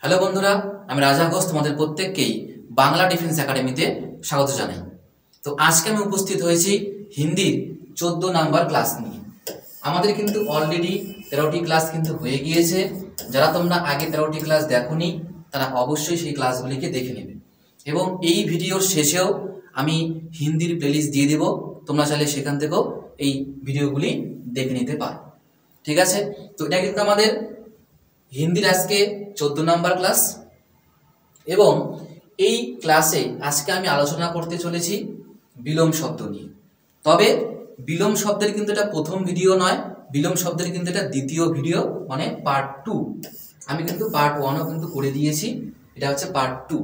Hello বন্ধুরা, আমি রাজা ঘোষ তোমাদের প্রত্যেককেই বাংলা ডিফেন্স একাডেমিতে স্বাগত জানাই। তো আজকে আমি উপস্থিত হয়েছি হিন্দির 14 নাম্বার ক্লাস নিয়ে। আমাদের কিন্তু অলরেডি 13টি ক্লাস কিন্তু হয়ে গিয়েছে। যারা তোমরা আগে 13টি ক্লাস দেখোনি তারা অবশ্যই সেই ক্লাসগুলিকে দেখে নেবে, এবং এই ভিডিওর শেষেও আমি হিন্দির প্লেলিস্ট দিয়ে দেব, তোমরা চাইলে সেখান থেকেও এই ভিডিওগুলি দেখে নিতে পারো। ঠিক আছে, তো এটা কিন্তু আমাদের হিন্দির আজকে 14 নাম্বার ক্লাস, এবং এই ক্লাসে আজকে আমি আলোচনা করতে চলেছি বিলোম শব্দ নিয়ে। তবে বিলোম শব্দের কিন্তু এটা প্রথম ভিডিও নয়, বিলোম শব্দের কিন্তু এটা দ্বিতীয় ভিডিও, মানে পার্ট 2। আমি কিন্তু পার্ট 1ও কিন্তু করে দিয়েছি, এটা হচ্ছে পার্ট 2।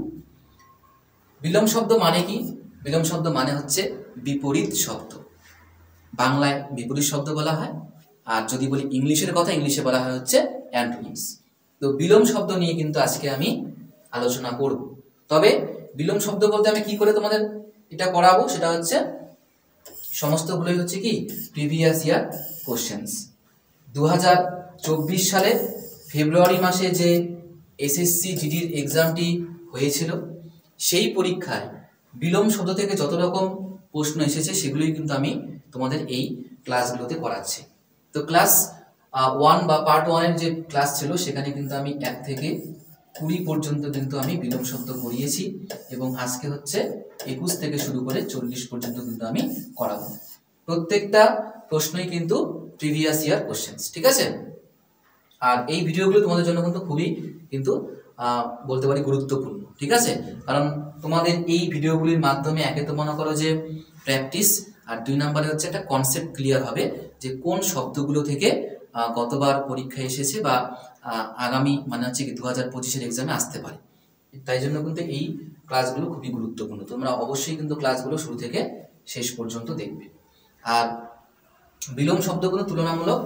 বিলোম শব্দ মানে কি? বিলোম শব্দ মানে হচ্ছে বিপরীত শব্দ। বাংলায় বিপরীত শব্দ বলা হয়, আর যদি বলি ইংলিশের কথা, ইংলিশে বলা হয় হচ্ছে অ্যান্টোনিমস। তো বিলোম শব্দ নিয়ে কিন্তু আজকে আমি আলোচনা করব। তবে বিলোম শব্দ বলতে আমি কি করে তোমাদের এটা করাবো, সেটা হচ্ছে সমস্তগুলোই হচ্ছে কি প্রিভিয়াস ইয়ার কোশ্চেন্স। 2024 সালে ফেব্রুয়ারি মাসে যে এসএসসি জিডির এক্সামটি হয়েছিল, সেই পরীক্ষায় বিলোম শব্দ থেকে যত রকম প্রশ্ন এসেছে সেগুলোই কিন্তু আমি তোমাদের এই ক্লাসগুলোতে করাচ্ছি। তো ক্লাস 1 বা পার্ট 1-এর যে ক্লাস ছিল সেখানে কিন্তু আমি 1 থেকে 20 পর্যন্ত কিন্তু আমি বিলোম শব্দ করিয়েছি, এবং আজকে হচ্ছে 21 থেকে শুরু করে 40 পর্যন্ত কিন্তু আমি করাবো। প্রত্যেকটা প্রশ্নই কিন্তু প্রিভিয়াস ইয়ার কোশ্চেন্স, ঠিক আছে? আর এই ভিডিওগুলো তোমাদের জন্য কিন্তু খুবই কিন্তু বলতে পারি গুরুত্বপূর্ণ, ঠিক আছে? কারণ তোমাদের এই ভিডিওগুলির মাধ্যমে একে তো মনে করো যে প্র্যাকটিস, আর 2 নম্বরে হচ্ছে একটা কনসেপ্ট ক্লিয়ার হবে যে কোন শব্দগুলো থেকে গতবার পরীক্ষায় এসেছে বা আগামী মানে হচ্ছে কি 2025-এর এক্সামে আসতে পারে। তাই জন্য কিন্তু এই ক্লাসগুলো খুবই গুরুত্বপূর্ণ। তোমরা অবশ্যই কিন্তু ক্লাসগুলো শুরু থেকে শেষ পর্যন্ত দেখবে। আর বিলোম শব্দগুলো তুলনামূলক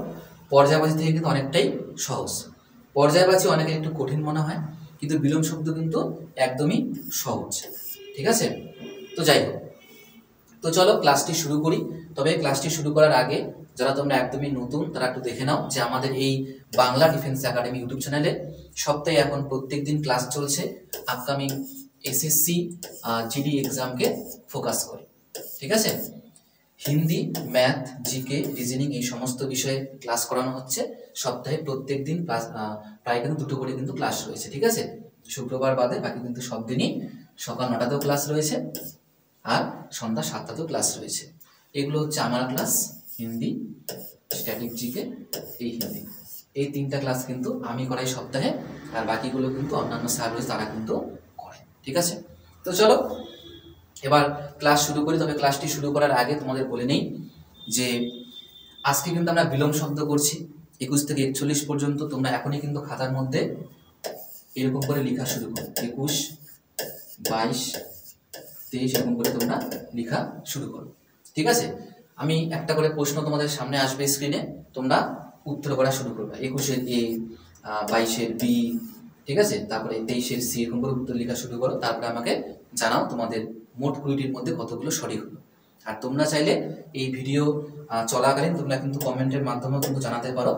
পর্যায়বাচী থেকে কিন্তু অনেকটাই সহজ। পর্যায়বাচী অনেকে একটু কঠিন মনে হয়, কিন্তু বিলোম শব্দ কিন্তু একদমই সহজ, ঠিক আছে? তো যাই হোক, তো চলো ক্লাসটি শুরু করি। তবে ক্লাসটি শুরু করার আগে যারা তোমরা একদমই নতুন তারা একটু দেখে নাও যে আমাদের এই বাংলা ডিফেন্স একাডেমি ইউটিউব চ্যানেলে সপ্তাহে এখন প্রত্যেক দিন ক্লাস চলছে আপকামিং এসএসসি জিডি এক্সামকে ফোকাস করে, ঠিক আছে? হিন্দি, ম্যাথ, জিকে, রিজনিং এই সমস্ত বিষয়ে ক্লাস করানো হচ্ছে। সপ্তাহে প্রত্যেক দিন ক্লাস প্রায় কিন্তু 2টো করে কিন্তু ক্লাস রয়েছে, ঠিক আছে? শুক্রবার বাদে বাকি কিন্তু সব দিনই সকাল 9টাতেও ক্লাস রয়েছে, আর সন্ধ্যা 7টাতেও ক্লাস রয়েছে। এগুলো হচ্ছে আমার ক্লাস, হিন্দি, স্ট্যাটিক, জিকে, এই হিন্দি, এই 3টা ক্লাস কিন্তু আমি করাই সপ্তাহে, আর বাকিগুলো কিন্তু অন্যান্য স্যার রয়েছে তারা কিন্তু করে, ঠিক আছে? তো চলো এবার ক্লাস শুরু করি। তবে ক্লাসটি শুরু করার আগে তোমাদের বলে নেই যে আজকে কিন্তু আমরা বিলোম শব্দ করছি 21 থেকে 41 পর্যন্ত। তোমরা এখনই কিন্তু খাতার মধ্যে এরকম করে লেখা শুরু করো, 21, 22, 23 এরকম করে তোমরা লেখা শুরু করো, ঠিক আছে? আমি একটা করে প্রশ্ন তোমাদের সামনে আসবে স্ক্রিনে, তোমরা উত্তর করা শুরু করবে। 21-এর এ, 22-এর বি, ঠিক আছে? তারপরে 23-এর সি, এরকম করে উত্তর লেখা শুরু করো। তারপরে আমাকে জানাও তোমাদের মোট 20টির মধ্যে কতগুলো সঠিক হলো। আর তোমরা চাইলে এই ভিডিও চলাকালীন তোমরা কিন্তু কমেন্টের মাধ্যমেও কিন্তু জানাতে পারো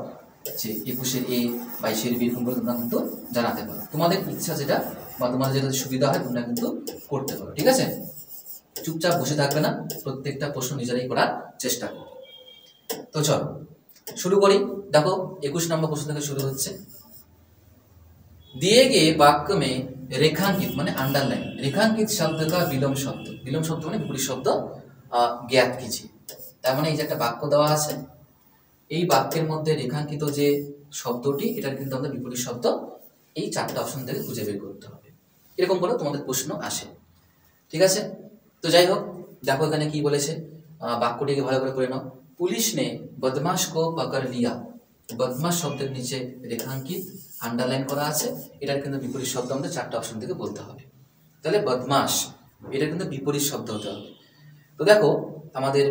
যে 21-এর এ, 22-এর বি, এরকম করে তোমরা কিন্তু জানাতে পারো। তোমাদের ইচ্ছা যেটা বা তোমাদের যেটা সুবিধা হয় তোমরা কিন্তু করতে পারো, ঠিক আছে? চুপচাপ বসে থাকবে না, প্রত্যেকটা প্রশ্ন নিজেরাই করার চেষ্টা করবে। তো চলো শুরু করি। দেখো 21 নম্বর প্রশ্ন থেকে শুরু হচ্ছে, दिए गए वाक्य में रेखांकित মানে अंडरलाइन रेखांकित शब्द का विलोम शब्द, विलोम शब्द মানে বিপরীত শব্দ জ্ঞাত कीजिए। তার মানে এই যে একটা বাক্য দেওয়া আছে, এই বাক্যের মধ্যে রেখাঙ্কিত যে শব্দটি এটার কিন্তু আমাদের বিপরীত শব্দ এই 4টা অপশন থেকে খুঁজে বের করতে হবে। এরকম করে তোমাদের প্রশ্ন আসে, ঠিক আছে? তো যাই হোক, দেখো এখানে কি বলেছে, বাক্যটিকে ভালো করে পড়ে নাও। পুলিশ নে বদমাশ কো পকড় লিয়া, বদমাশ শব্দের নিচে রেখাঙ্কিত আন্ডারলাইন করা আছে, এটার কিন্তু বিপরীত শব্দ আমাদের 4টা অপশন থেকে বলতে হবে। তাহলে বদমাশ এটার কিন্তু বিপরীত শব্দ হতে হবে। তো দেখো আমাদের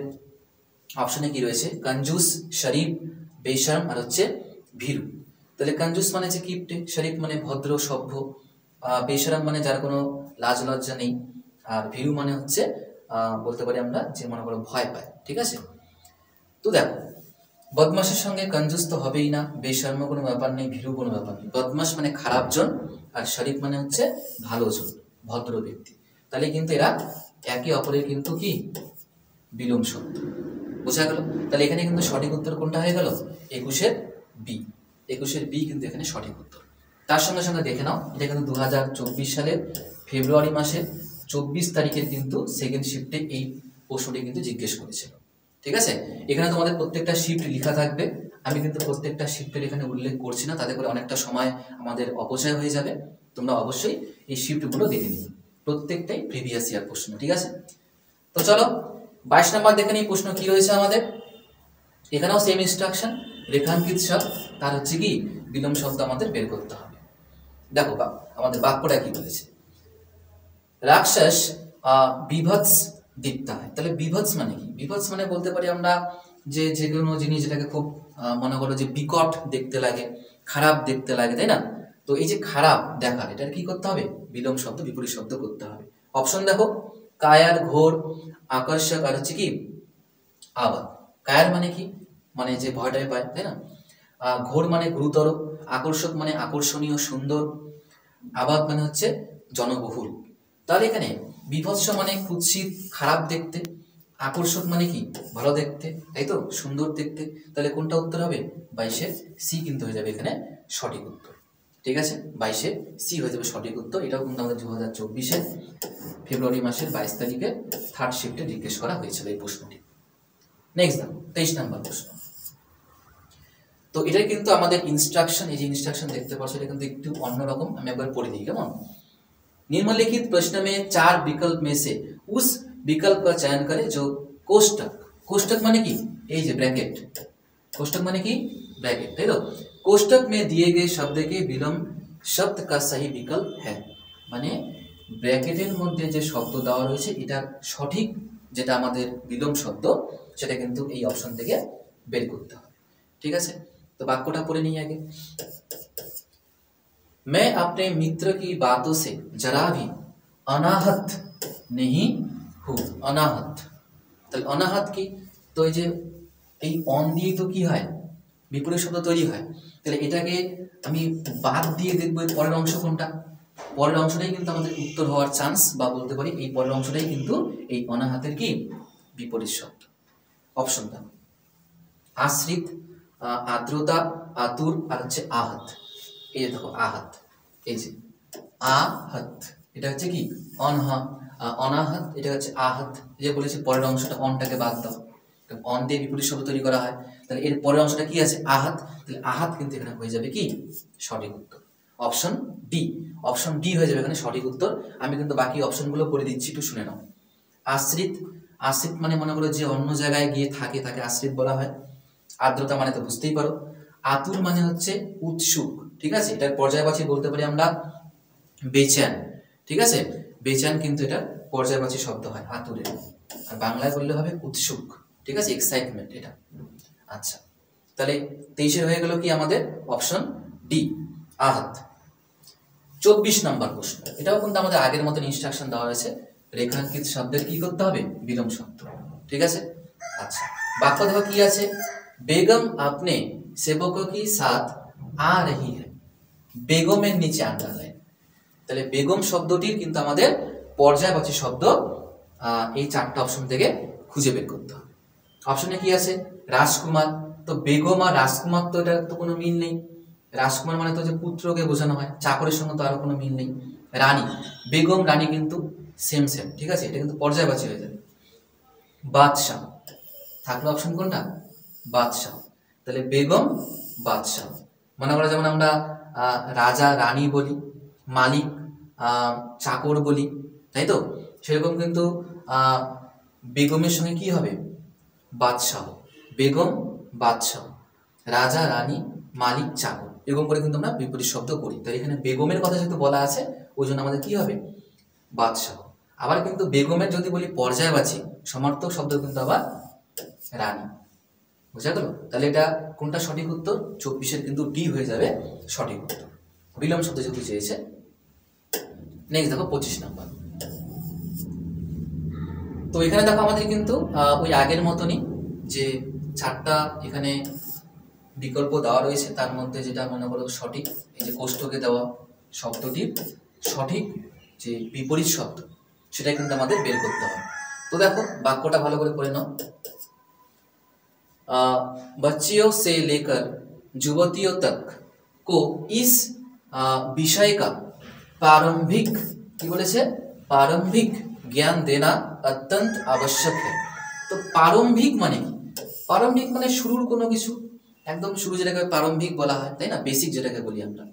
অপশনে কি রয়েছে, কঞ্জুস, শরীফ, বেশরম আর হচ্ছে ভীরু। তাহলে কঞ্জুস মানে যে কিপটে, শরীফ মানে ভদ্র সভ্য, বেশরম মানে যার কোনো লাজ লজ্জা নেই, আর ভীরু মানে হচ্ছে বলতে পারি আমরা যে মনে করো ভয় পায়, ঠিক আছে? তো দেখো বদমাশের সঙ্গে কঞ্জুস তো হবেই না, বেশর্ম কোনো ব্যাপার নেই, ভীরু কোনো ব্যাপার নেই। বদমাশ মানে খারাপ জন, আর শরীফ মানে হচ্ছে ভালো জন, ভদ্র ব্যক্তি। তাহলে কিন্তু এরা একে অপরের কিন্তু কি বিলোম শব্দ, বোঝা গেল? তাহলে এখানে কিন্তু সঠিক উত্তর কোনটা হয়ে গেল? 21-এর বি। 21-এর বি কিন্তু এখানে সঠিক উত্তর। তার সঙ্গে সঙ্গে দেখে নাও, এটা কিন্তু 2024 সালের ফেব্রুয়ারি মাসের 24 তারিখের কিন্তু সেকেন্ড শিফটে এই প্রশ্নটি কিন্তু জিজ্ঞেস করেছিল। ঠিক আছে, এখানে তোমাদের প্রত্যেকটা শিফট লেখা থাকবে। আমি কিন্তু প্রত্যেকটা শিফটের এখানে উল্লেখ করছি না, তাতে করে অনেকটা সময় আমাদের অপচয় হয়ে যাবে। তোমরা অবশ্যই এই শিফটগুলো দেখে নিবে, প্রত্যেকটাই প্রিভিয়াস ইয়ার প্রশ্ন। ঠিক আছে, তো চলো 22 নম্বর দেখে নিই প্রশ্ন কি রয়েছে আমাদের। এখানেও সেম ইনস্ট্রাকশন, রেখাঙ্কিত শব্দ, তার হচ্ছে কি বিলোম শব্দ আমাদের বের করতে হবে। দেখো আমাদের বাক্যটা কি বলেছে, রাক্ষস বিভৎস দীপ্তা হয়। তাহলে বিভৎস মানে কি? বিভৎস মানে বলতে পারি আমরা যে কোনো জিনিস যেটাকে খুব মনে করো যে বিকট দেখতে লাগে, খারাপ দেখতে লাগে, তাই না? তো এই যে খারাপ দেখার, এটার কি করতে হবে? বিলোম শব্দ, বিপরীত শব্দ করতে হবে। অপশন দেখো, কায়ার, ঘোর, আকর্ষক, আর হচ্ছে কি আবাদ। কায়ার মানে কি? মানে যে ভয়টাই পায়, তাই না? ঘোর মানে গুরুতর, আকর্ষক মানে আকর্ষণীয় সুন্দর, আবাদ মানে হচ্ছে জনবহুল। তাহলে এখানে বিভৎস মানে কুৎসিত খারাপ দেখতে, আকর্ষক মানে কি ভালো দেখতে, তাই তো, সুন্দর দেখতে। তাহলে কোনটা উত্তর হবে? 22-এর সি কিন্তু হয়ে যাবে এখানে সঠিক উত্তর। ঠিক আছে, 22-এর সি হয়ে যাবে সঠিক উত্তর। এটাও কিন্তু আমাদের 2024-এর ফেব্রুয়ারি মাসের 22 তারিখে থার্ড শিফটে জিজ্ঞেস করা হয়েছিল এই প্রশ্নটি। নেক্সট দেখো 23 নম্বর প্রশ্ন। তো এটা কিন্তু আমাদের ইনস্ট্রাকশন, এই যে ইনস্ট্রাকশন দেখতে পাচ্ছ এটা কিন্তু একটু অন্যরকম। আমি একবার পড়ে দিই, কেমন? निम्नलिखित प्रश्न में 4 विकल्प में से उस विकल्प का चयन करें जो कोष्टक, कोष्टक माने की এই যে ব্র্যাকেট, कोष्टक माने की ब्रैकेट, তাই তো? कोष्टक में दिए गए शब्द के विलोम शब्द का सही विकल्प है। মানে ব্র্যাকেটের মধ্যে যে শব্দ দেওয়া রয়েছে এটার সঠিক যেটা আমাদের বিলোম শব্দ, সেটা কিন্তু এই অপশন থেকে বের করতে হবে। ঠিক আছে, তো বাক্যটা পড়ে নিই আগে। मैं अपने मित्र की बातों से जरा भी अनाहत नहीं हूँ। अनाहत, তাহলে অনাহত কি? তো এই যে এই অন দিয়ে তো কি হয়, বিপরীত শব্দ তৈরি হয়। তাহলে এটাকে আমি বাদ দিয়ে দেখবো পরের অংশ কোনটা। পরের অংশটাই কিন্তু আমাদের উত্তর হওয়ার চান্স, বা বলতে পারি এই পরের অংশটাই কিন্তু এই অনাহতের কি বিপরীত শব্দ। অপশনটা আশ্রিত, আর্দ্রতা, আতুর, আর হচ্ছে আহত। এই যে দেখো আহত, এই যে আহত, এটা হচ্ছে কি অনাহত, এটা হচ্ছে আহত। যে বলেছি পরের অংশটা অনটাকে বাদ দাও, অন দিয়ে বিপরীত শব্দ তৈরি করা হয়। তাহলে এর পরের অংশটা কি আছে? আহত। তাহলে আহত কিন্তু এখানে হয়ে যাবে কি সঠিক উত্তর, অপশন ডি। অপশন ডি হয়ে যাবে এখানে সঠিক উত্তর। আমি কিন্তু বাকি অপশনগুলো করে দিচ্ছি, একটু শুনে নাও। আশ্রিত, আশ্রিত মানে মনে করো যে অন্য জায়গায় গিয়ে থাকে, তাকে আশ্রিত বলা হয়। আর্দ্রতা মানে তো বুঝতেই পারো। আতুর মানে হচ্ছে উৎসুক, ঠিক আছে, এটার পর্যায়বাচী বলতে পারি আমরা বেচান। ঠিক আছে, বেচান কিন্তু এটা পর্যায়বাচী শব্দ হয় আতুরের, আর বাংলায় বললে হবে উৎসুক। ঠিক আছে, এক্সাইটমেন্ট এটা। আচ্ছা, তাহলে 23-এর হয়ে গেল কি আমাদের অপশন ডি আহত। 24 নম্বর প্রশ্ন, এটাও কিন্তু আমাদের আগের মতন ইনস্ট্রাকশন দেওয়া হয়েছে, রেখাঙ্কিত শব্দের কি করতে হবে? বিলোম শব্দ। ঠিক আছে, আচ্ছা বাক্য দেখো কি আছে, বেগম আপনি সেবকোं की साथ आ रही है। বেগমের নিচে আন্ডারলাইন। তাহলে বেগম শব্দটির কিন্তু আমাদের পর্যায়বাচী শব্দ এই 4টা অপশন থেকে খুঁজে বের করতে হবে। অপশনে কি আছে? রাজকুমার। তো বেগম আর রাজকুমার তো এটা তো কোনো মিল নেই। রাজকুমার মানে তো যে পুত্রকে বোঝানো হয়, চাকরের সঙ্গে তো আরো কোনো মিল নেই। রানী, বেগম রানী কিন্তু সেম সেম, ঠিক আছে, এটা কিন্তু পর্যায়বাচী হয়ে যাবে। বাদশাহ থাকলো অপশন কোনটা? বাদশাহ। তাহলে বেগম বাদশাহ, মনে করা যেমন আমরা রাজা রানী বলি, মালিক চাকর বলি, তাই তো, সেরকম কিন্তু বেগমের সঙ্গে কি হবে? বাদশাহ। বেগম বাদশাহ, রাজা রানী মালিক চাকর, এরকম করে কিন্তু আমরা বিপরীত শব্দ করি। তাই এখানে বেগমের কথা যেহেতু বলা আছে, ওই জন্য আমাদের কি হবে? বাদশাহ। আবার কিন্তু বেগমের যদি বলি পর্যায়বাচী সমার্থক শব্দ কিন্তু আবার রানী। বুঝা গেল? তাহলে এটা কোনটা সঠিক উত্তর? 24-এর কিন্তু ডি হয়ে যাবে সঠিক উত্তর, বিলোম শব্দ যেহেতু চেয়েছে। নেক্সট দেখো 25 নাম্বার। তো এখানে দেখো আমাদের কিন্তু ওই আগের মতনই যে 4টা এখানে বিকল্প দেওয়া রয়েছে, তার মধ্যে যেটা মনে করো সঠিক, এই যে কোষ্টকে দেওয়া শব্দটির সঠিক যে বিপরীত শব্দ সেটা কিন্তু আমাদের বের করতে হবে। তো দেখো বাক্যটা ভালো করে পড়ে নাও। बच्चियों से लेकर युवतियों तक को इस विषय का प्रारंभिक কি বলেছে प्रारंभिक ज्ञान देना अत्यंत आवश्यक है। তো প্রারম্ভিক মানে কি? প্রারম্ভিক মানে শুরুর কোনো কিছু, একদম শুরু যেটাকে প্রারম্ভিক বলা হয়, তাই না, বেসিক যেটাকে বলি আমরা।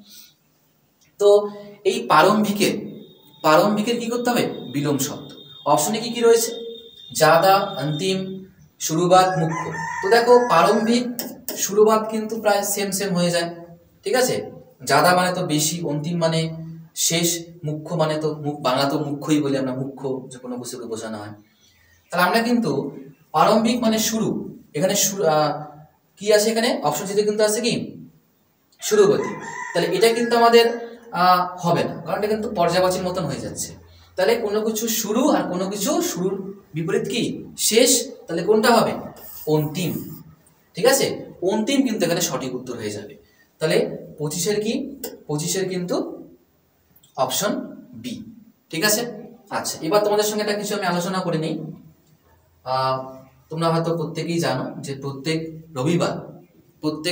তো এই প্রারম্ভিকের কি করতে হবে? বিলোম শব্দ। অপশনে কি কি রয়েছে? জাদা, অন্তিম, শুরুবাত, মুখ্য। তো দেখো প্রারম্ভিক শুরুবাত কিন্তু প্রায় সেম সেম হয়ে যায়, ঠিক আছে। জাদা মানে তো বেশি, অন্তিম মানে শেষ, মুখ্য মানে তো বাংলা তো মুখ্যই বলি আমরা, মুখ্য যে কোনো কিছুকে বোঝানো হয়। তাহলে আমরা কিন্তু প্রারম্ভিক মানে শুরু, এখানে কি আছে? এখানে অপশন সিতে কিন্তু আছে কি শুরুবতী। তাহলে এটা কিন্তু আমাদের হবে না, কারণ এটা কিন্তু পর্যায়বাচীর মতন হয়ে যাচ্ছে। তাহলে কোনো কিছু শুরু আর কোনো কিছু শুরুর বিপরীত কি? শেষ। তাহলে কোনটা হবে? অন্তিম, ঠিক আছে। অন্তিম কিন্তু এখানে সঠিক উত্তর হয়ে যাবে। তাহলে 25-এর কি? 25-এর কিন্তু অপশন বি, ঠিক আছে। আচ্ছা, এবার তোমাদের সঙ্গে একটা কিছু আমি আলোচনা করে নিই। তোমরা হয়তো প্রত্যেকেই জানো যে প্রত্যেক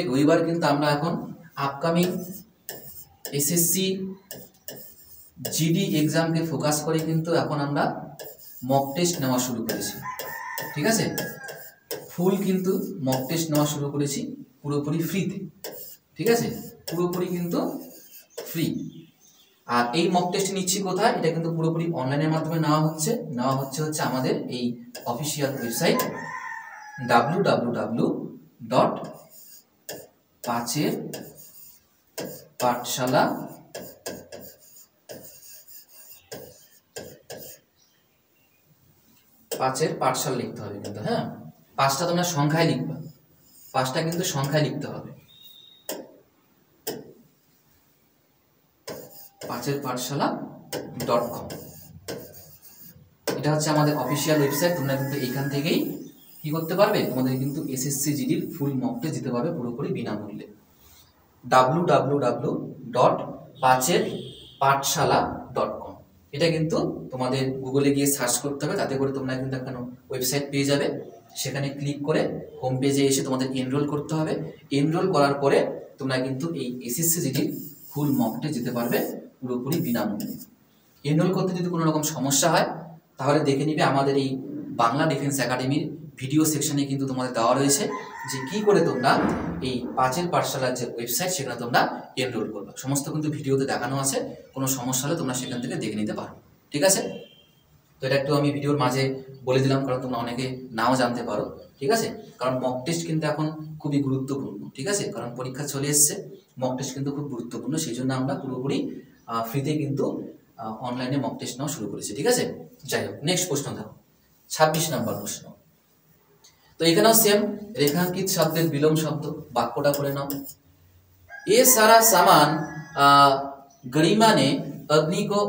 রবিবার কিন্তু আমরা এখন আপকামিং এসএসসি জিডি এক্সামকে ফোকাস করে কিন্তু এখন আমরা মক টেস্ট নেওয়া শুরু করেছি, ঠিক আছে। ফুল কিন্তু মক টেস্ট নেওয়া শুরু করেছি পুরোপুরি ফ্রিতে, ঠিক আছে, পুরোপুরি কিন্তু ফ্রি। আর এই মক টেস্ট নিচ্ছি কোথায়? এটা কিন্তু পুরোপুরি অনলাইনের মাধ্যমে নেওয়া হচ্ছে আমাদের এই অফিসিয়াল ওয়েবসাইট পাঁচের পাঠশালা লিখতে হবে কিন্তু, হ্যাঁ, পাঁচটা তোমরা সংখ্যায় লিখবা, পাঁচটা কিন্তু সংখ্যায় লিখতে হবে। পাঠশালা.com, এটা হচ্ছে আমাদের অফিসিয়াল ওয়েবসাইট। তোমরা কিন্তু এখান থেকেই কি করতে পারবে? তোমাদের কিন্তু এসএসসি জিডির ফুল মক টেস্ট দিতে পারবে পুরোপুরি বিনামূল্যে। www.পাঠশালা.com, এটা কিন্তু তোমাদের গুগলে গিয়ে সার্চ করতে হবে, তাতে করে তোমরা কিন্তু একটা ওয়েবসাইট পেয়ে যাবে। সেখানে ক্লিক করে হোম পেজে এসে তোমাদের এনরোল করতে হবে। এনরোল করার পরে তোমরা কিন্তু এই এসএসসি জিডির ফুল মক টেস্ট দিতে পারবে পুরোপুরি বিনামূল্যে। এনরোল করতে যদি কোনো রকম সমস্যা হয় তাহলে দেখে নিবে আমাদের এই বাংলা ডিফেন্স একাডেমির ভিডিও সেকশনে কিন্তু তোমাদের দেওয়া রয়েছে যে কি করে তোমরা এই পাঁচের পাঠশালার যে ওয়েবসাইট সেখানে তোমরা এনরোল করবে। সমস্ত কিন্তু ভিডিওতে দেখানো আছে, কোনো সমস্যা হলে তোমরা সেখান থেকে দেখে নিতে পারো, ঠিক আছে। তো এটা একটু আমি ভিডিওর মাঝে বলে দিলাম, কারণ তোমরা অনেকে নাও জানতে পারো, ঠিক আছে। কারণ মক টেস্ট কিন্তু এখন খুবই গুরুত্বপূর্ণ, ঠিক আছে, কারণ পরীক্ষা চলে এসছে, মক টেস্ট কিন্তু খুব গুরুত্বপূর্ণ। সেই জন্য আমরা পুরোপুরি ফ্রিতে কিন্তু অনলাইনে মক টেস্ট নেওয়া শুরু করেছি, ঠিক আছে। যাই হোক, নেক্সট প্রশ্ন দেখো, 26 নম্বর প্রশ্ন। তো এখানেও সেম, রেখাঙ্কিত শব্দের বিলোম শব্দ, বাক্যটা করে নাও। এ সারা সামান গরিমা নে অগ্নি কো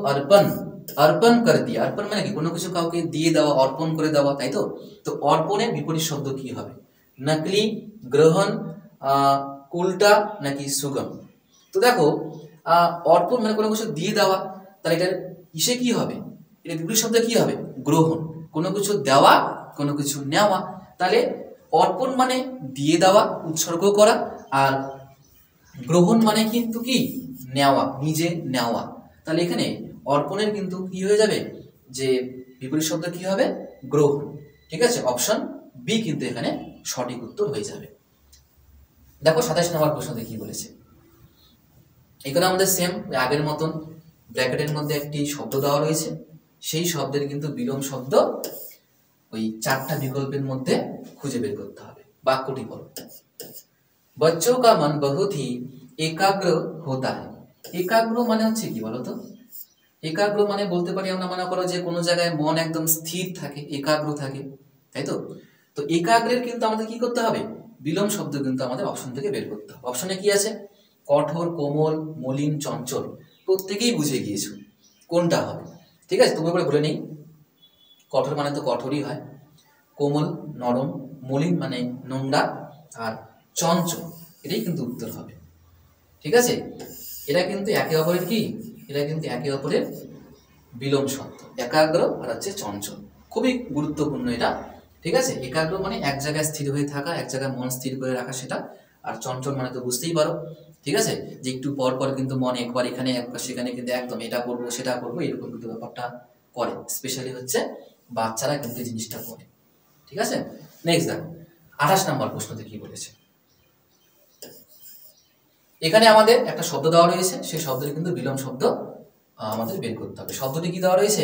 अर्पण कर दिया। अर्पण মানে কি? কোনো কিছু কাউকে দিয়ে দেওয়া, অর্পণ করে দেওয়া, তাই তো। তো অর্পণের বিপরীত শব্দ কি হবে? নকলি, গ্রহণ, উল্টা নাকি সুগম? তো দেখো অর্পণ মানে কোনো কিছু দিয়ে দেওয়া, তাহলে এটার ইসে কি হবে? এর বিপরীত শব্দ কি হবে? গ্রহণ, কোনো কিছু দেওয়া, কোনো কিছু নেওয়া। তাহলে অর্পণ মানে দিয়ে দেওয়া, উৎসর্গ করা, আর গ্রহণ মানে কিন্তু কি? নেওয়া, নিজে নেওয়া। তাহলে এখানে অর্পণের কিন্তু কি হয়ে যাবে? যে বিপরীত শব্দ কি হবে? গ্রহণ, ঠিক আছে। অপশন বি কিন্তু এখানে সঠিক উত্তর হয়ে যাবে। দেখো 27 নম্বর প্রশ্নতে কি বলেছে। এখানে আমাদের সেম আগের মতন ব্র্যাকেটের মধ্যে একটি শব্দ দেওয়া রয়েছে, সেই শব্দের কিন্তু বিলোম শব্দ ওই চারটা বিকল্পের মধ্যে খুঁজে বের করতে হবে। বাক্যটি বলো। बच्चों का मन बहुत ही एकाग्र होता है। एकाग्र মানে হচ্ছে কি বলতো? একাগ্র মানে বলতে পারি আমরা, মনে করো যে কোনো জায়গায় মন একদম স্থির থাকে, একাগ্র থাকে, তাই তো। তো একাগ্রের কিন্তু আমাদের কি করতে হবে? বিলোম শব্দ কিন্তু আমাদের অপশন থেকে বের করতে হবে। অপশনে কি আছে? কঠোর, কোমল, মলিন, চঞ্চল। প্রত্যেকেই বুঝে গিয়েছো কোনটা হবে, ঠিক আছে। তুমি বলে নেই, কঠোর মানে তো কঠোরই হয়, কোমল নরম, মলিন মানে নোংরা, আর চঞ্চল এটাই কিন্তু উত্তর হবে। ঠিক আছে, এরা কিন্তু একে অপরের কি, এরা কিন্তু একে অপরের বিলোম শব্দ। একাগ্র আর হচ্ছে চঞ্চল, খুবই গুরুত্বপূর্ণ এটা। ঠিক আছে, একাগ্র মানে এক জায়গায় স্থির হয়ে থাকা, এক জায়গায় মন স্থির করে রাখা সেটা। আর চঞ্চল মানে তো বুঝতেই পারো, ঠিক আছে, যে একটু পর পর কিন্তু মন একবার এখানে একবার সেখানে কিন্তু একদম এটা করবো সেটা করবো এরকম কিন্তু ব্যাপারটা করে। স্পেশালি হচ্ছে বাচ্চারা কিন্তু এই জিনিসটা করে। ঠিক আছে, নেক্সট দেখো 28 নম্বর প্রশ্নতে কি বলেছে। এখানে আমাদের একটা শব্দ দেওয়া রয়েছে, সেই শব্দের কিন্তু বিলোম শব্দ আমাদের বের করতে হবে। শব্দটি কি দেওয়া রয়েছে?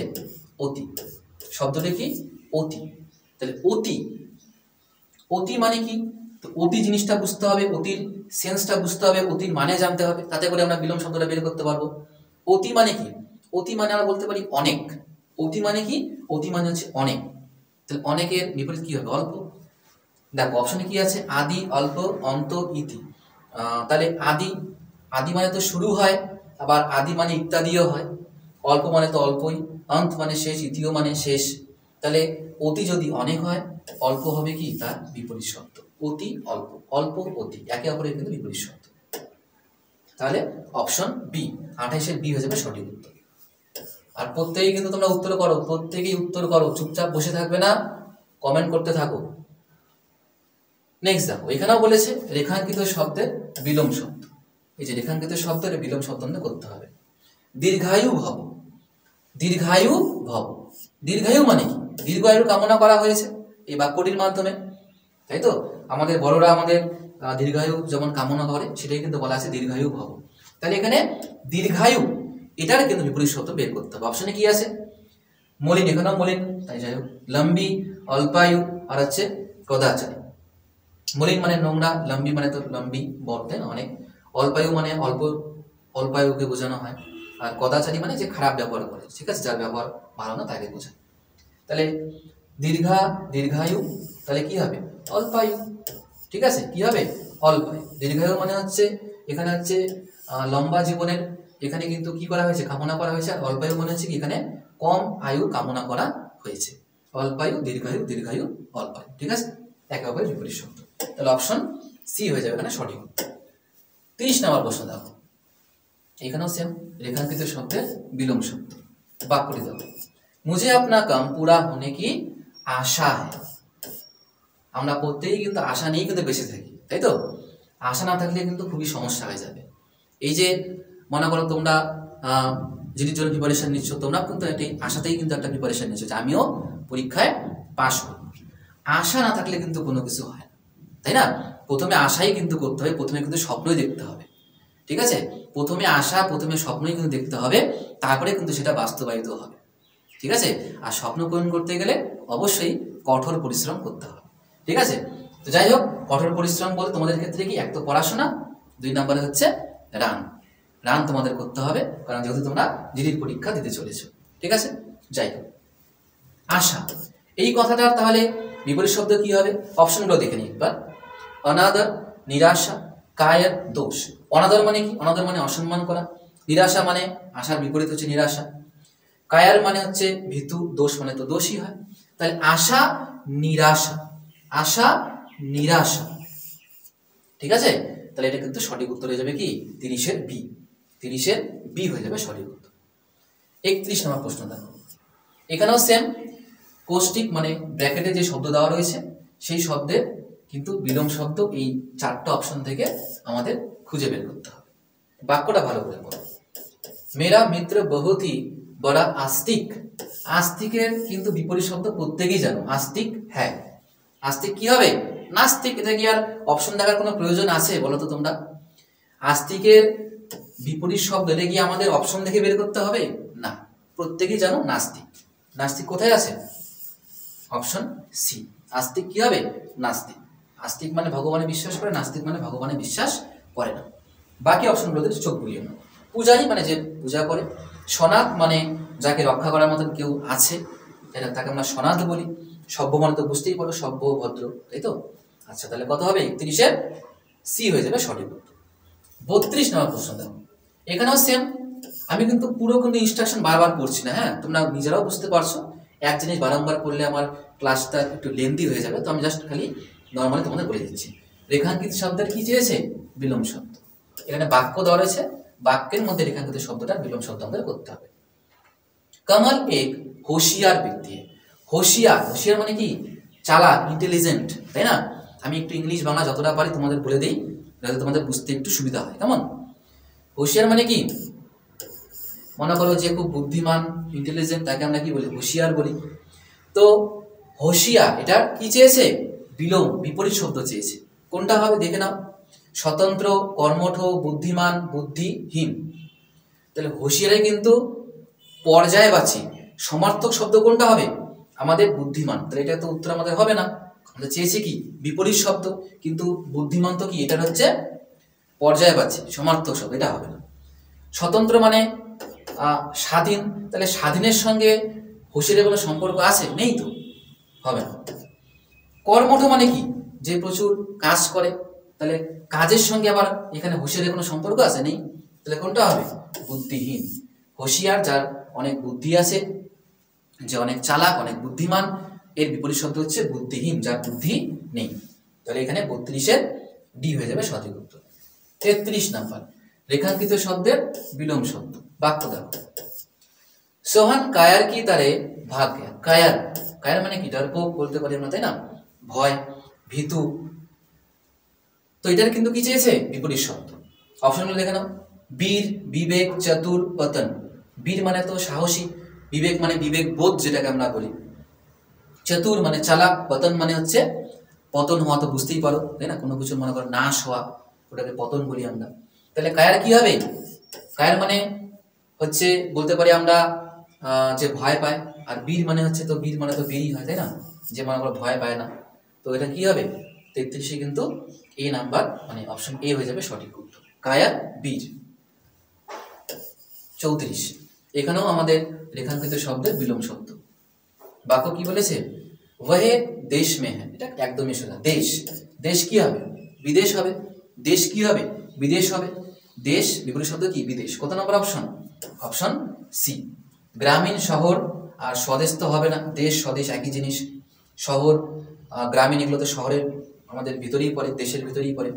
অতি। শব্দটি কি? অতি। তাহলে অতি, অতি মানে কি? তো অতি জিনিসটা বুঝতে হবে, অতির সেন্সটা বুঝতে হবে, অতির মানে জানতে হবে, তাতে করে আমরা বিলোম শব্দটা বের করতে পারবো। অতি মানে কি? অতি মানে আমরা বলতে পারি অনেক। অতি মানে কি? অতি মানে হচ্ছে অনেক। তাহলে অনেকের বিপরীত কি হবে? অল্প। দেখো অপশনে কি আছে? আদি, অল্প, অন্ত, ইতি। তাহলে আদি, আদি মানে তো শুরু হয়, আবার আদি মানে ইত্যাদিও হয়। অল্প মানে তো অল্পই, অন্ত মানে শেষ, ইতিও মানে শেষ। তাহলে অতি যদি অনেক হয়, অল্প হবে কি? তার বিপরীত শব্দ। অতি অল্প, অল্প অতি একে অপরের কিন্তু বিপরীত শব্দ। তাহলে অপশন বি 28-এর বি হয়ে যাবে সঠিক উত্তর। আর প্রত্যেকেই কিন্তু তোমরা উত্তর করো, প্রত্যেকেই উত্তর করো, চুপচাপ বসে থাকবে না, কমেন্ট করতে থাকো। নেক্সট দেখো, এখানেও বলেছে রেখাঙ্কিত শব্দের বিলোম শব্দ। এই যে রেখাঙ্কিত শব্দের বিলোম শব্দ করতে হবে। দীর্ঘায়ু ভব, দীর্ঘায়ু ভব। দীর্ঘায়ু মানে কি? দীর্ঘায়ুর কামনা করা হয়েছে এই বাক্যটির মাধ্যমে, তাই তো? আমাদের বড়রা আমাদের দীর্ঘায়ু যেমন কামনা করে, সেটাই কিন্তু বলা আছে দীর্ঘায়ু ভব। তাহলে এখানে দীর্ঘায়ু এটার কিন্তু বিপরীত শব্দ বের করতে হবে। অপশনে কি আছে? মলিন, এখানেও মলিন, তাই যাই হোক। লম্বি, অল্পায়ু আর হচ্ছে কদাচারী। মলিন মানে নোংরা, লম্বি মানে তো লম্বি বলতে অনেক, অল্পায়ু মানে অল্প, অল্পায়ুকে বোঝানো হয়, আর কদাচারী মানে যে খারাপ ব্যবহার করে, ঠিক আছে, যার ব্যবহার ভালো না তাকে বোঝায়। তাহলে দীর্ঘা, দীর্ঘায়ু, তাহলে কি হবে? অল্পায়ু। ঠিক আছে, কি হবে? অল্পায়ু। দীর্ঘায়ু মানে হচ্ছে এখানে হচ্ছে লম্বা জীবনের, এখানে কিন্তু কি করা হয়েছে? কামনা করা হয়েছে। আর অল্পায়ু মানে হচ্ছে কি? এখানে কম আয়ু কামনা করা হয়েছে। অল্পায়ু, দীর্ঘায়ু, দীর্ঘায়ু, অল্পায়ু। ঠিক আছে, একেবারে বিপরীত শব্দ। তাহলে অপশন সি হয়ে যাবে এখানে সঠিক। 30 নম্বর প্রশ্ন দেখো, এখানেও সেম রেখাঙ্কিত শব্দের বিলোম শব্দ। বাক্যটি দেখো, মুঝে আপনা কাম পুরা হোনে কি আশা হ্যায়। আমরা প্রত্যেকেই কিন্তু আশা নিয়েই কিন্তু বেঁচে থাকি, তাই তো? আশা না থাকলে কিন্তু খুবই সমস্যা হয়ে যাবে। এই যে মনে করো তোমরা যেটির জন্য প্রিপারেশন নিচ্ছ, তোমরা কিন্তু একটি আশাতেই কিন্তু একটা প্রিপারেশন নিচ্ছ যে আমিও পরীক্ষায় পাশ করব। আশা না থাকলে কিন্তু কোনো কিছু হয় না, তাই না? প্রথমে আশাই কিন্তু করতে হবে, প্রথমে কিন্তু স্বপ্নই দেখতে হবে। ঠিক আছে, প্রথমে আশা, প্রথমে স্বপ্নই কিন্তু দেখতে হবে, তারপরে কিন্তু সেটা বাস্তবায়িত হবে। ঠিক আছে, আর স্বপ্ন পূরণ করতে গেলে অবশ্যই কঠোর পরিশ্রম করতে হবে। ঠিক আছে, তো যাই হোক, কঠোর পরিশ্রম বলে তোমাদের ক্ষেত্রে কি? এক তো পড়াশোনা, 2 নম্বরে হচ্ছে রান। রান তোমাদের করতে হবে, কারণ যেহেতু তোমরা জিডির পরীক্ষা দিতে চলেছো। ঠিক আছে, যাই হোক, আশা এই কথাটার তাহলে বিপরীত শব্দ কি হবে? অপশনগুলো দেখে নিই একবার। অনাদর, নিরাশা, কায়ের, দোষ। অনাদর মানে কি? অনাদর মানে অসম্মান করা। নিরাশা মানে আশার বিপরীত হচ্ছে নিরাশা। কায়ার মানে হচ্ছে ভীতু, দোষ মানে তো দোষী হয়। তাহলে আশা, নিরাশা, আশা, নিরাশা। ঠিক আছে, তাহলে এটা কিন্তু সঠিক উত্তর হয়ে যাবে কি? 30-এর বি। 30-এর বি হয়ে যাবে সঠিক উত্তর। 31 নম্বর প্রশ্ন দেখো, এখানেও সেম কোষ্টিক মানে ব্র্যাকেটে যে শব্দ দেওয়া রয়েছে সেই শব্দের কিন্তু বিলোম শব্দ এই 4টা অপশন থেকে আমাদের খুঁজে বের করতে হবে। বাক্যটা ভালো করে পড়ো। মেরা মিত্র বহুতই বড়া আস্তিক। আস্তিকের কিন্তু বিপরীত শব্দ প্রত্যেকেই জানো, আস্তিক হ্যাঁ। আস্তিক কি হবে? নাস্তিক। এটা কি আর অপশন দেখার কোনো প্রয়োজন আছে বলো তো তোমরা? আস্তিকের বিপরীত শব্দ এটা কি আমাদের অপশন দেখে বের করতে হবে? না, প্রত্যেকেই জানো নাস্তিক। নাস্তিক কোথায় আছে? Option C. আস্তিক কি হবে? নাস্তিক। আস্তিক মানে ভগবানে বিশ্বাস করে, নাস্তিক মানে ভগবানে বিশ্বাস করে না। বাকি অপশনগুলোতে চোখ বুলিয়ে না। পূজারী মানে যে পূজা করে। সনাত মানে যাকে রক্ষা করার মতন কেউ আছে, তাকে আমরা সনাত বলি। সভ্য মানে তো বুঝতেই পারো, সভ্য, ভদ্র, তাই তো? আচ্ছা, তাহলে কত হবে? 31-এর সি হয়ে যাবে সঠিক উত্তর। 32 নম্বর প্রশ্ন দেখো, এখানেও সেম। আমি কিন্তু পুরো কিন্তু ইনস্ট্রাকশন বারবার পড়ছি না, হ্যাঁ, তোমরা নিজেরাও বুঝতে পারছো। এক জিনিস বারংবার করলে আমার ক্লাসটা একটু লেন্দি হয়ে যাবে, তো আমি জাস্ট খালি নর্মালি তোমাদের বলে দিচ্ছি। রেখাঙ্কিত শব্দের কি চেয়েছে? বিলোম শব্দ। এখানে বাক্য দেওয়া রয়েছে, বাক্যের মধ্যে রেখাঙ্কিত শব্দটার বিলোম শব্দ আমাদের করতে হবে। কমল এক হোশিয়ার ব্যক্তি। হোশিয়ার, হোশিয়ার মানে কি? চালাক, ইন্টেলিজেন্ট, তাই না? আমি একটু ইংলিশ বাংলা যতটা পারি তোমাদের বলে দিই, যাতে তোমাদের বুঝতে একটু সুবিধা হয়। কেমন? হোশিয়ার মানে কি? মনে করো যে খুব বুদ্ধিমান, ইন্টেলিজেন্ট, তাকে আমরা কি বলি? হোশিয়ার বলি। তো হোশিয়ার এটা কি চেয়েছে? বিলোম, বিপরীত শব্দ চেয়েছে। কোনটা হবে দেখে নাও। স্বতন্ত্র, কর্মঠ, বুদ্ধিমান, বুদ্ধিহীন। তাহলে হোশিয়ারে কিন্তু পর্যায়বাচী সমার্থক শব্দ কোনটা হবে? আমাদের বুদ্ধিমান। তাহলে এটা তো উত্তর আমাদের হবে না। আমরা চেয়েছি কি? বিপরীত শব্দ, কিন্তু বুদ্ধিমান তো কি? এটা হচ্ছে পর্যায়বাচী সমার্থক শব্দ, এটা হবে না। স্বতন্ত্র মানে স্বাধীন, তাহলে স্বাধীনের সঙ্গে হোশিয়ারের কোনো সম্পর্ক আছে? নেই তো, হবে না। কর্মঠ মানে কি? যে প্রচুর কাজ করে, তাহলে কাজের সঙ্গে আবার এখানে হোশিয়ারের কোনো সম্পর্ক আছে? নেই। তাহলে কোনটা হবে? বুদ্ধিহীন। হোশিয়ার যার অনেক বুদ্ধি আছে, যে অনেক চালাক, অনেক বুদ্ধিমান, এর বিপরীত শব্দ হচ্ছে বুদ্ধিহীন, যার বুদ্ধি নেই। তাহলে এখানে 32-এর ডি হয়ে যাবে সঠিক উত্তর। 33 নাম্বার রেখাঙ্কিত শব্দের বিলোম শব্দ। বাক্য দেখো। সোহান কায়ার কি তারে ভাগ গয়া। কায়ার, কায়ার মানে কি? ডরপোক বলতে পারি আমরা, তাই না? ভয়, ভীতু। তো এটার কিন্তু কি চেয়েছে? বিপরীত শব্দ। অপশনগুলো দেখে নাও। বীর, বিবেক, চতুর, পতন। বীর মানে তো সাহসী, বিবেক মানে বিবেক বোধ যেটাকে আমরা বলি, চতুর মানে চালাক, পতন মানে হচ্ছে পতন হওয়া, তো বুঝতেই পারো, তাই না? কোনো কিছু মনে করো নাশ হওয়া, ওটাকে পতন বলি আমরা। তাহলে কায়ার কি হবে? কায়ার মানে হচ্ছে বলতে পারি আমরা যে ভয় পায়। আর বীর মানে হচ্ছে, তো বীর মানে তো বীরই হয়, তাই না? যে মনে করো ভয় পায় না। তো এটা কি হবে? 33-এ কিন্তু এ নাম্বার মানে অপশন এ হয়ে যাবে সঠিক উত্তর। কায়ার, বীর। 34 এখানেও আমাদের রেখাঙ্কিত শব্দের বিলোম শব্দ। বাক্য কি বলেছে? ওহে দেশ মে হ্যাঁ, এটা একদমই সোজা। দেশ, দেশ কি হবে? বিদেশ হবে। দেশ কি হবে? বিদেশ হবে। দেশ বিপরীত শব্দ কি? বিদেশ। কত নম্বর অপশন? Option C. গ্রামীণ, শহর আর স্বদেশ তো হবে না, দেশ স্বদেশ একই জিনিস। শহর, গ্রামীণ এগুলো তো শহরের আমাদের ভিতরেই পড়ে, দেশের ভিতরেই পড়ে,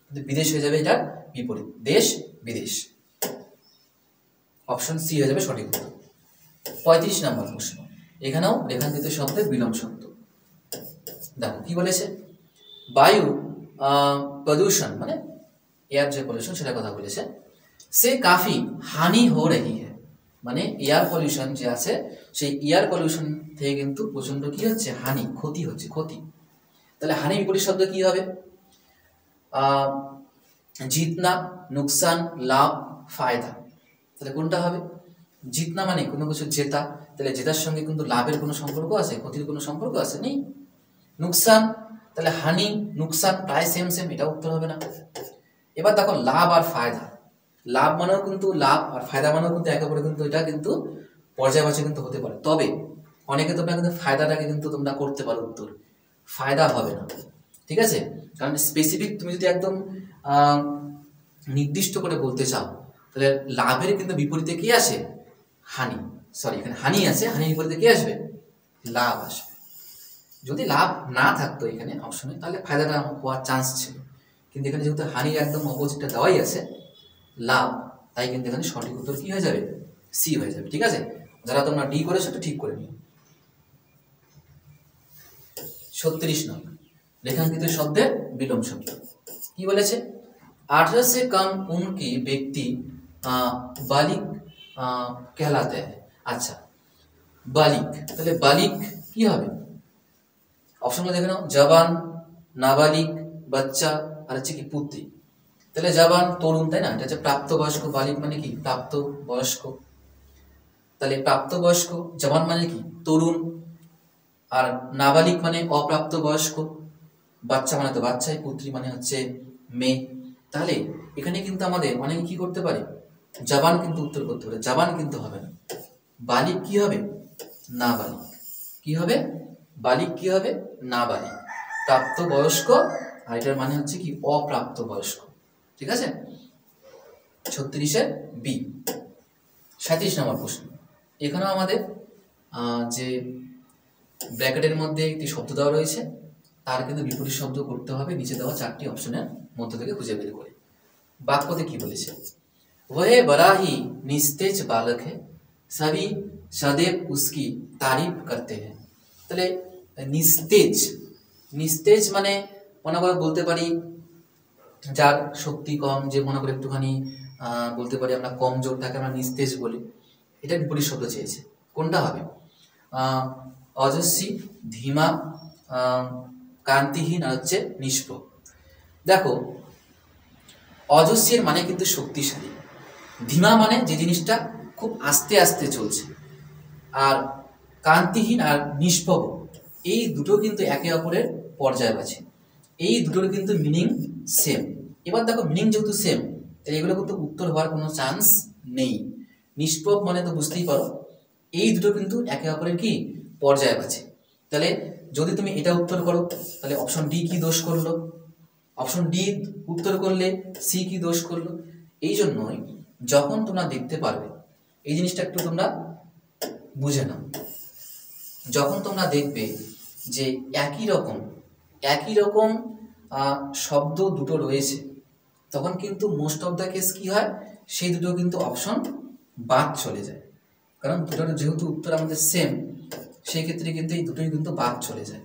কিন্তু বিদেশ হয়ে যাবে এটার বিপরীত, দেশ বিদেশ। অপশন সি হয়ে যাবে সঠিক উত্তর। 35 নম্বর প্রশ্ন, এখানেও রেখাঙ্কিত শব্দের বিলোম শব্দ। দেখো কি বলেছে? বায়ু প্রদূষণ মানে এয়ার যে পলিউশন সেটা কথা বলেছে। সে কাফি হানি হো রহি হ্যায়, মানে এয়ার পলিউশন যে আছে সেই এয়ার পলিউশন থেকে কিন্তু প্রচন্ড কি হচ্ছে? হানি, ক্ষতি হচ্ছে, ক্ষতি। তাহলে হানি বিপরীত শব্দ কি হবে? জিতনা, নুকসান, লাভ, ফায়দা। তাহলে কোনটা হবে? জিতনা মানে কোনো কিছু জেতা, তাহলে জেতার সঙ্গে কিন্তু লাভের কোনো সম্পর্ক আছে? ক্ষতির কোনো সম্পর্ক আছে? নেই। নুকসান, তাহলে হানি নুকসান প্রায় সেম সেম, এটা উত্তর হবে না। এবার দেখো লাভ আর ফায়দা। লাভ মানেও কিন্তু লাভ, আর ফায়দা মানেও কিন্তু একে অপরে কিন্তু এটা কিন্তু পর্যায়বাচী কিন্তু হতে পারে। তবে অনেকে তোমরা কিন্তু ফায়দাটাকে কিন্তু তোমরা করতে পারো উত্তর, ফায়দা হবে না, ঠিক আছে? কারণ স্পেসিফিক তুমি যদি একদম নির্দিষ্ট করে বলতে চাও, তাহলে লাভের কিন্তু বিপরীতে কি আসে? হানি। সরি, এখানে হানি আছে, হানির বিপরীতে কি আসবে? লাভ আসবে। যদি লাভ না থাকতো এখানে অপশনে, তাহলে ফায়দাটা হওয়ার চান্স ছিল, কিন্তু এখানে যেহেতু হানির একদম অপোজিটটা দেওয়াই আছে, লাভ, তাই কিন্তু এখানে সঠিক উত্তর কি হয়ে যাবে? সি হয়ে যাবে। ঠিক আছে, যারা তোমরা ডি করেছো তো ঠিক করে নিও। 36 নম্বর রেখাঙ্কিত শব্দের বিলোম শব্দ কি বলেছে? 18 से कम उम्र की व्यक्ति बालिग कहलाते हैं। আচ্ছা, বালিক, তাহলে বালিক কি হবে? অপশনগুলো দেখে নাও। জবান, নাবালিক, বাচ্চা, আর হচ্ছে কি পুত্রী। তাহলে জবান তরুণ, তাই না? এটা হচ্ছে প্রাপ্তবয়স্ক। বালিক মানে কি? প্রাপ্তবয়স্ক। তাহলে প্রাপ্তবয়স্ক, জবান মানে কি? তরুণ, আর নাবালিক মানে অপ্রাপ্তবয়স্ক, বাচ্চা মানে তো বাচ্চাই, পুত্রী মানে হচ্ছে মেয়ে। তাহলে এখানে কিন্তু আমাদের অনেকে কি করতে পারে? জবান কিন্তু উত্তর করতে পারে, জবান কিন্তু হবে না। বালিক কি হবে? নাবালিক। কি হবে? বালিক কি হবে? নাবালিক। প্রাপ্তবয়স্ক, আর এটার মানে হচ্ছে কি? অপ্রাপ্তবয়স্ক। ঠিক আছে, 36-এর বি। 37 নম্বর প্রশ্ন, এখানেও আমাদের যে ব্র্যাকেটের মধ্যে একটি শব্দ দেওয়া রয়েছে, তার কিন্তু বিপরীত শব্দ করতে হবে নিচে দেওয়া 4টি অপশনের মধ্য থেকে খুঁজে বের করে। বাক্যতে কি বলেছে, वह बड़ा ही निस्तेज बालक है, सभी सदैव उसकी तारीफ करते हैं। তাহলে নিস্তেজ, নিস্তেজ মানে মনে করে বলতে পারি যার শক্তি কম, যে মনে করে একটুখানি বলতে পারি আমরা কমজোর, তাকে আমরা নিস্তেজ বলি। এটা বিপরীত শব্দ চেয়েছে, কোনটা হবে? অজস্বী, ধীমা, কান্তিহীন আর হচ্ছে নিষ্প্রভ। দেখো অজস্বীর মানে কিন্তু শক্তিশালী, ধীমা মানে যে জিনিসটা খুব আস্তে আস্তে চলছে, আর কান্তিহীন আর নিষ্প্রভ এই দুটো কিন্তু একে অপরের পর্যায়বাচী, এই দুটোর কিন্তু মিনিং সেম। এবার দেখো মিনিং যেহেতু সেম, তাহলে এগুলো কিন্তু উত্তর হওয়ার কোনো চান্স নেই। নিষ্প্রভ মানে তো বুঝতেই পারো, এই দুটো কিন্তু একে অপরের কি পর্যায়বাচী। তাহলে যদি তুমি এটা উত্তর করো তাহলে অপশন ডি কি দোষ করলো, অপশন ডি উত্তর করলে সি কি দোষ করলো। এই জন্যই যখন তোমরা দেখতে পারবে, এই জিনিসটা একটু তোমরা বুঝে নাও, যখন তোমরা দেখবে যে একই রকম শব্দ দুটো রয়েছে, তখন কিন্তু মোস্ট অফ দ্য কেস কি হয়, সেই দুটো কিন্তু অপশন বাদ চলে যায়। কারণ দুটোর যেহেতু উত্তর আমাদের সেম, সেই ক্ষেত্রে কিন্তু এই দুটোই কিন্তু বাদ চলে যায়।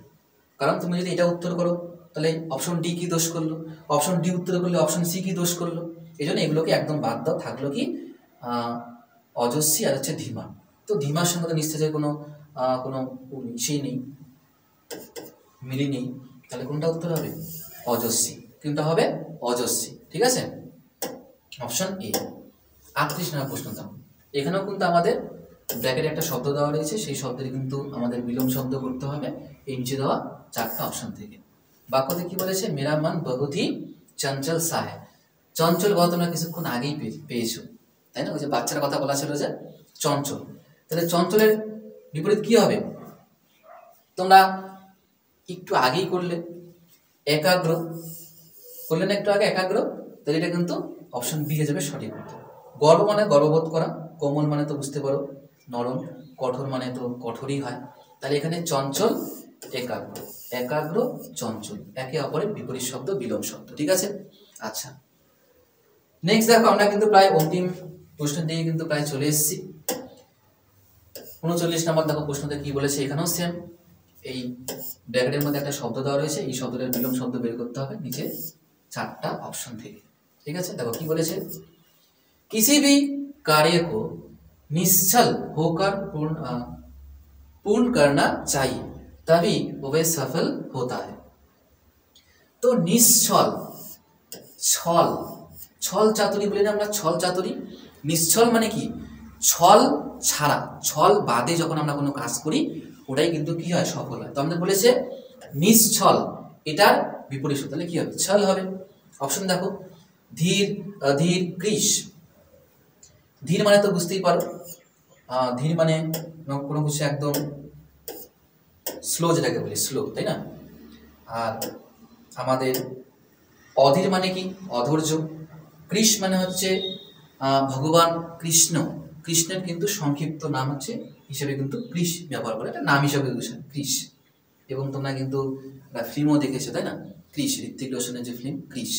কারণ তুমি যদি এটা উত্তর করো তাহলে অপশন ডি কি দোষ করলো, অপশন ডি উত্তর করলে অপশন সি কি দোষ করলো। এই জন্য এগুলোকে একদম বাদ দাও, থাকলো কি অজস্বী আর হচ্ছে ধীমা। তো ধীমার সঙ্গে তো নিশ্চয় কোনো কোনো ইসেই নেই, মিলি নেই, তাহলে কোনটা উত্তর হবে? অজস্বী। কোনটা হবে? অজস্বী। ঠিক আছে, অপশন এ। 38 নম্বর প্রশ্ন দাও। এখানেও কিন্তু আমাদের ব্র্যাকেটে একটা শব্দ দেওয়া রয়েছে, সেই শব্দের কিন্তু আমাদের বিলোম শব্দ করতে হবে এই নিচে দেওয়া 4টা অপশন থেকে। বাক্যতে কি বলেছে? মেরা মন বহুত হি চঞ্চল সা হ্যায়। চঞ্চল কথা তোমরা কিছুক্ষণ আগেই পেয়েছো, তাই না? ওই যে বাচ্চার কথা বলা ছিল যে চঞ্চল, তাহলে চঞ্চলের বিপরীত কি হবে? তোমরা একটু আগেই করলে, একাগ্র করলে না একটু আগে, একাগ্র, তাহলে এটা কিন্তু অপশন বি হয়ে যাবে সঠিক উত্তর। গর্ব মানে গর্ববোধ করা, কোমল মানে তো বুঝতে পারো নরম, কঠোর মানে তো কঠোরই হয়। তাহলে এখানে চঞ্চল একাগ্র, একাগ্র চঞ্চল একে অপরের বিপরীত শব্দ, বিলোম শব্দ। ঠিক আছে, আচ্ছা নেক্সট দেখো, আমরা কিন্তু প্রায় অন্তিম প্রশ্নের দিকে কিন্তু প্রায় চলে এসেছি। 39 নম্বর দেখো প্রশ্নতে কি বলেছে, এখানেও সেম, এই ব্র্যাকেটের মধ্যে একটা শব্দ দেওয়া রয়েছে, এই শব্দটার বিলোম শব্দ বের করতে হবে নিচে 4টা অপশন থেকে। ঠিক আছে, দেখো কি বলেছে, किसी भी कार्य को निश्चल होकर पूर्ण करना चाहिए, तभी वह सफल होता है। तो निश्चल, छल, छल चातुरी বলি না আমরা, ছল চাতুরি। নিশ্চল মানে কি? ছল ছাড়া, ছল বাদে যখন আমরা কোনো কাজ করি ওটাই কিন্তু কি হয়? সফল হয়। তো আমাদের বলেছে নিশ্চল, এটার বিপরীত তাহলে কি হবে? ছল হবে। অপশন দেখো, ধীর, অধীর, কৃষ। ধীর মানে তো বুঝতেই পারো, ধীর মানে কোনো কিছু একদম স্লো, যেটাকে বলি স্লো, তাই না? আর আমাদের অধীর মানে কি? অধৈর্য। কৃষ মানে হচ্ছে ভগবান কৃষ্ণ, কৃষ্ণের কিন্তু সংক্ষিপ্ত নাম হচ্ছে হিসেবে কিন্তু কৃষ ব্যবহার করে, একটা নাম হিসেবে কৃষ। এবং তোমরা কিন্তু ফিল্মও দেখেছো, তাই না? কৃষ, ঋত্বিক রোশনের যে ফিল্ম কৃষ।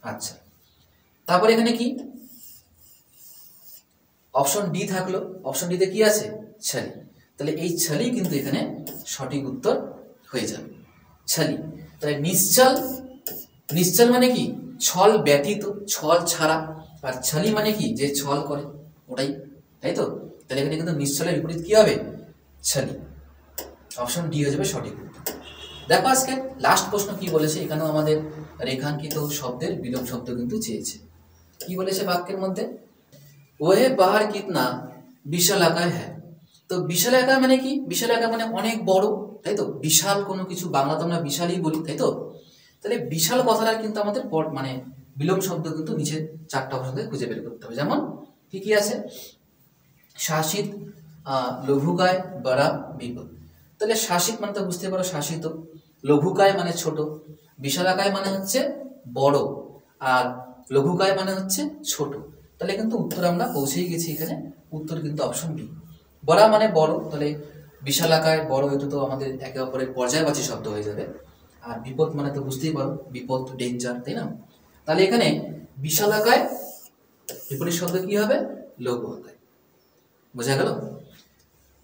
আচ্ছা, তারপরে এখানে কি অপশন ডি থাকলো, অপশন ডিতে কি আছে? ছলি। তাহলে এই ছলি কিন্তু এখানে সঠিক উত্তর হয়ে যাবে, ছলি। তাহলে নিশ্চল, নিশ্চল মানে কি? ছল ব্যতীত, ছল ছাড়া। আর ছলি মানে কি? যে ছল করে ওটাই, তাই তো? তাহলে এখানে কিন্তু নিশ্চলের বিপরীত কি হবে? ছলি। অপশন ডি হয়ে যাবে সঠিক উত্তর। দেখো আজকে লাস্ট প্রশ্ন কি বলেছে, এখানেও আমাদের রেখাঙ্কিত শব্দের বিলোম শব্দ কিন্তু চেয়েছে। কি বলেছে বাক্যের মধ্যে? ওহে পাহাড় কিতনা বিশালাকায় হ্যাঁ। তো বিশালাকায় মানে কি? বিশালাকায় মানে অনেক বড়, তাই তো? বিশাল কোনো কিছু, বাংলাতে আমরা বিশালই বলি, তাই তো? তাহলে বিশাল কথাটার কিন্তু আমাদের মানে বিলোম শব্দ কিন্তু নিচে 4টা অপশন থেকে খুঁজে বের করতে হবে। যেমন কি কি আছে? শাসিত, লঘুকায়, বড়া, বিপদ। তাহলে শাসিত মানে তো বুঝতে পারো শাসিত, লঘুকায় মানে ছোট, বিশালাকায় মানে হচ্ছে বড়, আর লঘুকায় মানে হচ্ছে ছোট। তাহলে কিন্তু উত্তর আমরা পৌঁছেই গেছি এখানে, উত্তর কিন্তু অপশন বি। বড়া মানে বড়, তাহলে বিশালাকায় বড়, এটা তো আমাদের একে অপরের পর্যায়বাচী শব্দ হয়ে যাবে। আর বিপদ মানে তো বুঝতেই পারো, বিপদ, ডেঞ্জার, তাই না? তাহলে এখানে বিশালাকায় বিপরীত শব্দ কি হবে? লঘু আকায়। বোঝা গেল?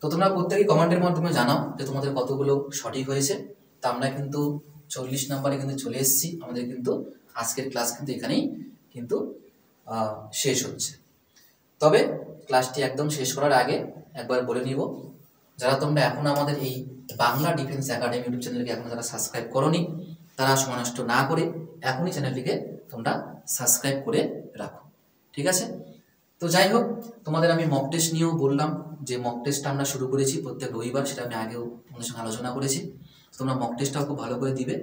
তো তোমরা প্রত্যেকেই কমেন্টের মাধ্যমে জানাও যে তোমাদের কতগুলো সঠিক হয়েছে। তা আমরা কিন্তু 40 নম্বরে কিন্তু চলে এসেছি। আমাদের কিন্তু আজকের ক্লাস কিন্তু এখানেই কিন্তু শেষ হচ্ছে। তবে ক্লাসটি একদম শেষ করার আগে একবার বলে নিব, যারা তোমরা এখন আমাদের এই বাংলা ডিফেন্স একাডেমি ইউটিউব চ্যানেলকে এখন যারা সাবস্ক্রাইব করোনি, তারা সময় নষ্ট না করে এখনই চ্যানেলটিকে তোমরা সাবস্ক্রাইব করে রাখো, ঠিক আছে? তো যাই হোক, তোমাদের আমি মক টেস্ট নিয়েও বললাম যে মক টেস্টটা আমরা শুরু করেছি প্রত্যেক রবিবার, সেটা আমি আগেও তোমাদের সঙ্গে আলোচনা করেছি। তোমরা মক টেস্টটাও খুব ভালো করে দিবে।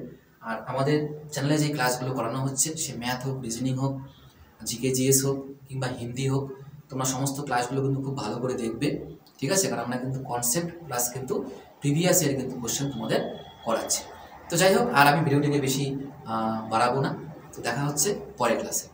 আর আমাদের চ্যানেলে যে ক্লাসগুলো করানো হচ্ছে, সে ম্যাথ হোক, রিজনিং হোক, জিকে জিএস হোক কিংবা হিন্দি হোক, তোমরা সমস্ত ক্লাসগুলো কিন্তু খুব ভালো করে দেখবে, ঠিক আছে? কারণ আমরা কিন্তু কনসেপ্ট প্লাস কিন্তু প্রিভিয়াস ইয়ার কিন্তু কোশ্চেন তোমাদের করাচ্ছি। তো যাই হোক, আর আমি ভিডিওটিকে বেশি বাড়াবো না। তো দেখা হচ্ছে পরের ক্লাসে।